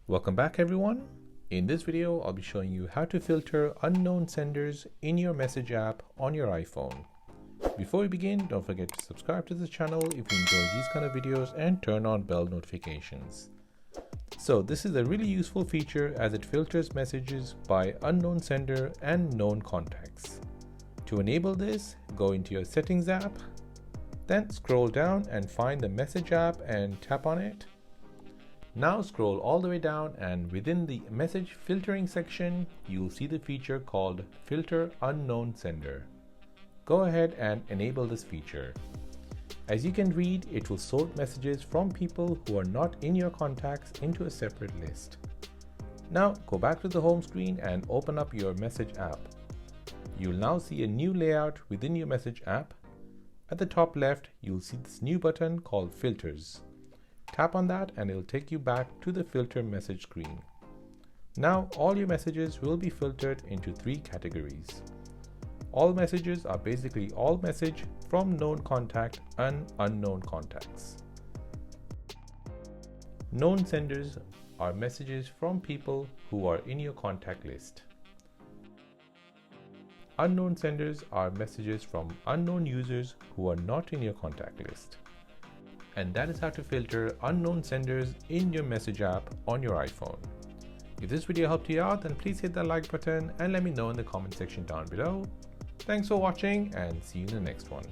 Welcome back everyone. In this video, I'll be showing you how to filter unknown senders in your message app on your iPhone. Before we begin, don't forget to subscribe to the channel if you enjoy these kind of videos and turn on bell notifications. So this is a really useful feature as it filters messages by unknown sender and known contacts. To enable this, go into your settings app, then scroll down and find the message app and tap on it. Now scroll all the way down and within the message filtering section, you'll see the feature called Filter Unknown Sender. Go ahead and enable this feature. As you can read, it will sort messages from people who are not in your contacts into a separate list. Now go back to the home screen and open up your message app. You'll now see a new layout within your message app. At the top left, you'll see this new button called Filters. Tap on that and it'll take you back to the filter message screen. Now all your messages will be filtered into 3 categories. All messages are basically all message from known contact and unknown contacts. Known senders are messages from people who are in your contact list. Unknown senders are messages from unknown users who are not in your contact list. And that is how to filter unknown senders in your message app on your iPhone. If this video helped you out, then please hit that like button and let me know in the comment section down below. Thanks for watching and see you in the next one.